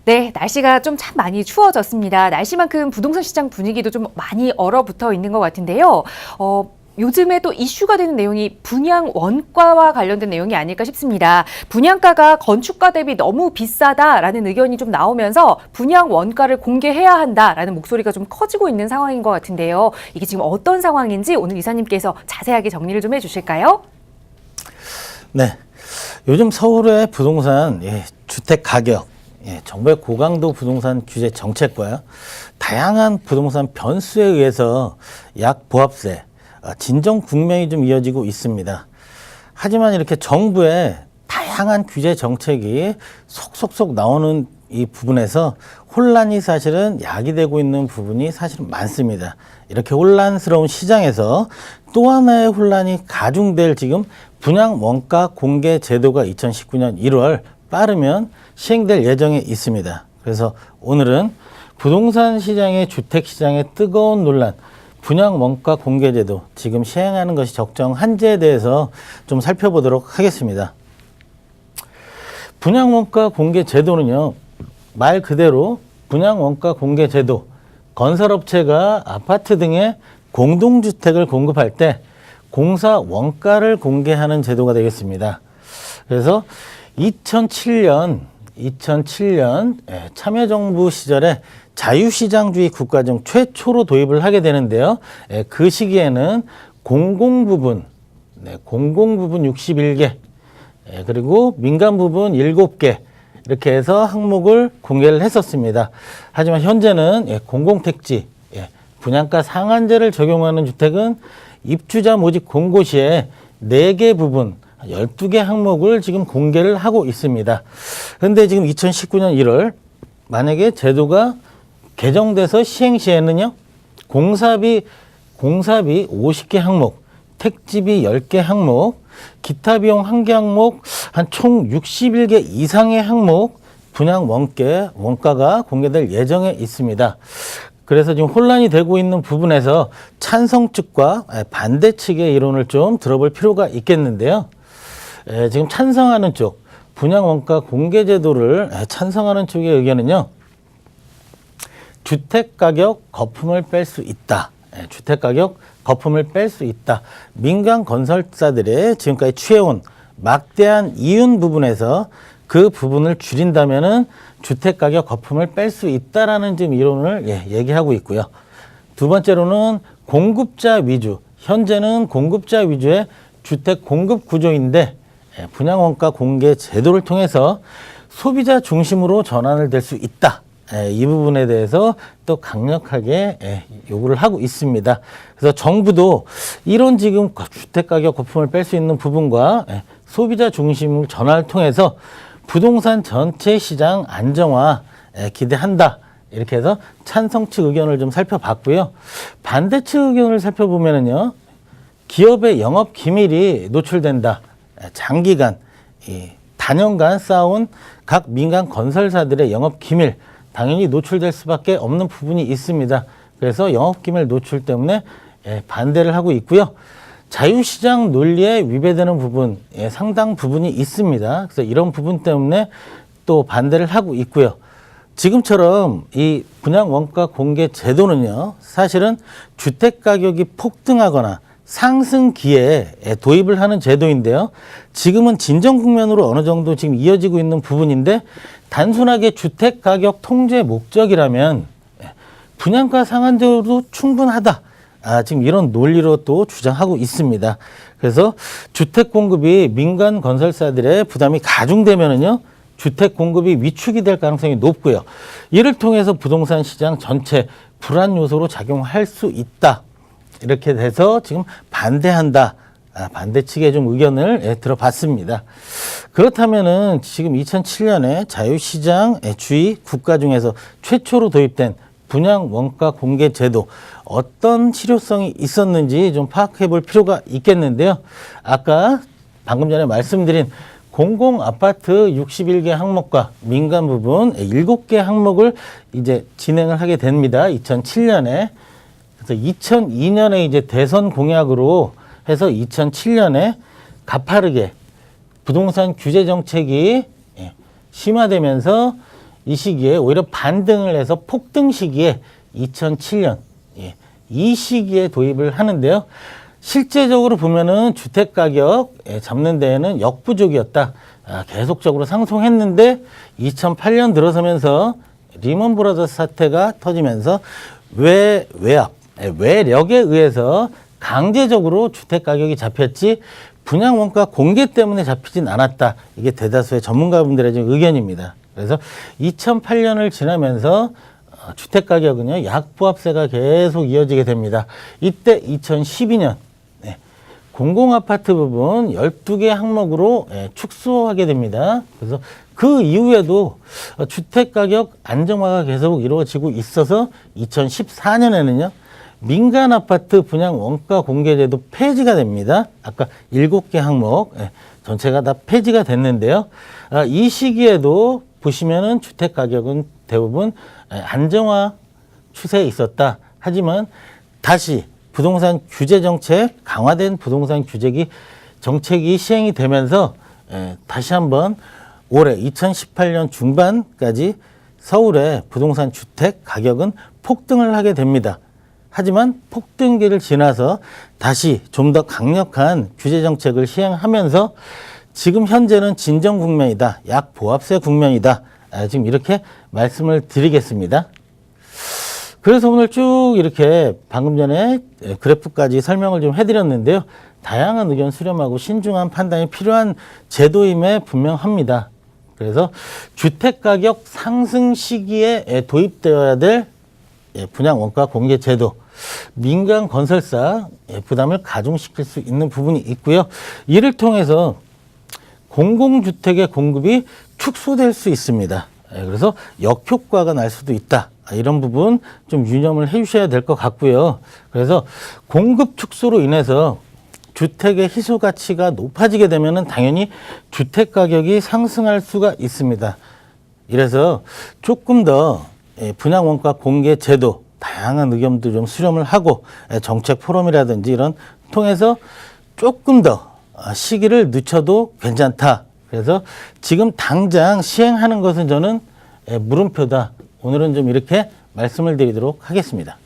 네, 날씨가 좀 참 많이 추워졌습니다. 날씨만큼 부동산 시장 분위기도 좀 많이 얼어붙어 있는 것 같은데요. 요즘에 또 이슈가 되는 내용이 분양 원가와 관련된 내용이 아닐까 싶습니다. 분양가가 건축가 대비 너무 비싸다라는 의견이 좀 나오면서 분양 원가를 공개해야 한다라는 목소리가 좀 커지고 있는 상황인 것 같은데요. 이게 지금 어떤 상황인지 오늘 이사님께서 자세하게 정리를 좀 해주실까요? 네, 요즘 서울의 부동산 주택 가격, 정부의 고강도 부동산 규제 정책과 다양한 부동산 변수에 의해서 약보합세, 진정 국면이 좀 이어지고 있습니다. 하지만 이렇게 정부의 다양한 규제 정책이 속속속 나오는 이 부분에서 혼란이 사실은 야기되고 있는 부분이 사실은 많습니다. 이렇게 혼란스러운 시장에서 또 하나의 혼란이 가중될 지금 분양 원가 공개 제도가 2019년 1월 빠르면 시행될 예정에 있습니다. 그래서 오늘은 부동산 시장의 주택 시장의 뜨거운 논란, 분양 원가 공개 제도 지금 시행하는 것이 적정한지에 대해서 좀 살펴보도록 하겠습니다. 분양 원가 공개 제도는요, 말 그대로 분양 원가 공개 제도, 건설업체가 아파트 등의 공동주택을 공급할 때 공사 원가를 공개하는 제도가 되겠습니다. 그래서 2007년 참여정부 시절에 자유시장주의 국가 중 최초로 도입을 하게 되는데요. 그 시기에는 공공부분 61개, 그리고 민간부분 7개, 이렇게 해서 항목을 공개를 했었습니다. 하지만 현재는 공공택지, 분양가 상한제를 적용하는 주택은 입주자 모집 공고 시에 4개 부분, 12개 항목을 지금 공개를 하고 있습니다. 그런데 지금 2019년 1월 만약에 제도가 개정돼서 시행 시에는요, 공사비 50개 항목, 택지비 10개 항목, 기타 비용 1개 항목, 한 총 61개 이상의 항목 분양 원가가 공개될 예정에 있습니다. 그래서 지금 혼란이 되고 있는 부분에서 찬성 측과 반대 측의 이론을 좀 들어볼 필요가 있겠는데요. 지금 찬성하는 쪽, 분양 원가 공개 제도를 찬성하는 쪽의 의견은요, 주택가격 거품을 뺄 수 있다. 주택가격 거품을 뺄 수 있다. 민간 건설사들의 지금까지 취해온 막대한 이윤 부분에서 그 부분을 줄인다면은 주택가격 거품을 뺄 수 있다라는 지금 이론을 얘기하고 있고요. 두 번째로는 공급자 위주. 현재는 공급자 위주의 주택 공급 구조인데 분양원가 공개 제도를 통해서 소비자 중심으로 전환을 될 수 있다. 이 부분에 대해서 또 강력하게 요구를 하고 있습니다. 그래서 정부도 이런 지금 주택가격 거품을 뺄 수 있는 부분과 소비자 중심 전환을 통해서 부동산 전체 시장 안정화 기대한다. 이렇게 해서 찬성 측 의견을 좀 살펴봤고요. 반대 측 의견을 살펴보면은요, 기업의 영업 기밀이 노출된다. 장기간, 단연간 쌓아온 각 민간 건설사들의 영업 기밀, 당연히 노출될 수밖에 없는 부분이 있습니다. 그래서 영업기밀 노출 때문에 반대를 하고 있고요. 자유시장 논리에 위배되는 부분, 상당 부분이 있습니다. 그래서 이런 부분 때문에 또 반대를 하고 있고요. 지금처럼 이 분양원가 공개 제도는요, 사실은 주택가격이 폭등하거나 상승기에 도입을 하는 제도인데요. 지금은 진정 국면으로 어느 정도 지금 이어지고 있는 부분인데, 단순하게 주택가격 통제 목적이라면 분양가 상한제도 충분하다. 지금 이런 논리로 또 주장하고 있습니다. 그래서 주택 공급이 민간 건설사들의 부담이 가중되면은요, 주택 공급이 위축이 될 가능성이 높고요. 이를 통해서 부동산 시장 전체 불안 요소로 작용할 수 있다. 이렇게 돼서 지금 반대한다. 반대 측의 좀 의견을 들어봤습니다. 그렇다면은 지금 2007년에 자유시장 주의 국가 중에서 최초로 도입된 분양 원가 공개 제도, 어떤 실효성이 있었는지 좀 파악해 볼 필요가 있겠는데요. 아까 방금 전에 말씀드린 공공 아파트 61개 항목과 민간 부분 7개 항목을 이제 진행을 하게 됩니다. 2007년에. 그래서 2002년에 이제 대선 공약으로 해서 2007년에 가파르게 부동산 규제 정책이 심화되면서 이 시기에 오히려 반등을 해서 폭등 시기에 2007년 이 시기에 도입을 하는데요. 실제적으로 보면은 주택 가격 잡는 데에는 역부족이었다. 계속적으로 상승했는데 2008년 들어서면서 리먼 브라더스 사태가 터지면서 외력에 의해서 강제적으로 주택 가격이 잡혔지 분양 원가 공개 때문에 잡히진 않았다. 이게 대다수의 전문가분들의 지금 의견입니다. 그래서 2008년을 지나면서 주택 가격은요, 약보합세가 계속 이어지게 됩니다. 이때 2012년 공공아파트 부분 12개 항목으로 축소하게 됩니다. 그래서 그 이후에도 주택가격 안정화가 계속 이루어지고 있어서 2014년에는요. 민간아파트 분양 원가 공개제도 폐지가 됩니다. 아까 7개 항목 전체가 다 폐지가 됐는데요. 이 시기에도 보시면은 주택가격은 대부분 안정화 추세에 있었다. 하지만 다시 부동산 규제 정책, 강화된 부동산 규제 정책이 시행이 되면서 다시 한번 올해 2018년 중반까지 서울의 부동산 주택 가격은 폭등을 하게 됩니다. 하지만 폭등기를 지나서 다시 좀 더 강력한 규제 정책을 시행하면서 지금 현재는 진정 국면이다. 약보합세 국면이다. 지금 이렇게 말씀을 드리겠습니다. 그래서 오늘 쭉 이렇게 방금 전에 그래프까지 설명을 좀 해드렸는데요. 다양한 의견 수렴하고 신중한 판단이 필요한 제도임에 분명합니다. 그래서 주택가격 상승 시기에 도입되어야 될 분양 원가 공개 제도, 민간 건설사 부담을 가중시킬 수 있는 부분이 있고요. 이를 통해서 공공주택의 공급이 축소될 수 있습니다. 그래서 역효과가 날 수도 있다. 이런 부분 좀 유념을 해 주셔야 될 것 같고요. 그래서 공급 축소로 인해서 주택의 희소 가치가 높아지게 되면은 당연히 주택 가격이 상승할 수가 있습니다. 이래서 조금 더 분양 원가 공개 제도 다양한 의견도 좀 수렴을 하고 정책 포럼이라든지 이런 통해서 조금 더 시기를 늦춰도 괜찮다. 그래서 지금 당장 시행하는 것은 저는 물음표다. 오늘은 좀 이렇게 말씀을 드리도록 하겠습니다.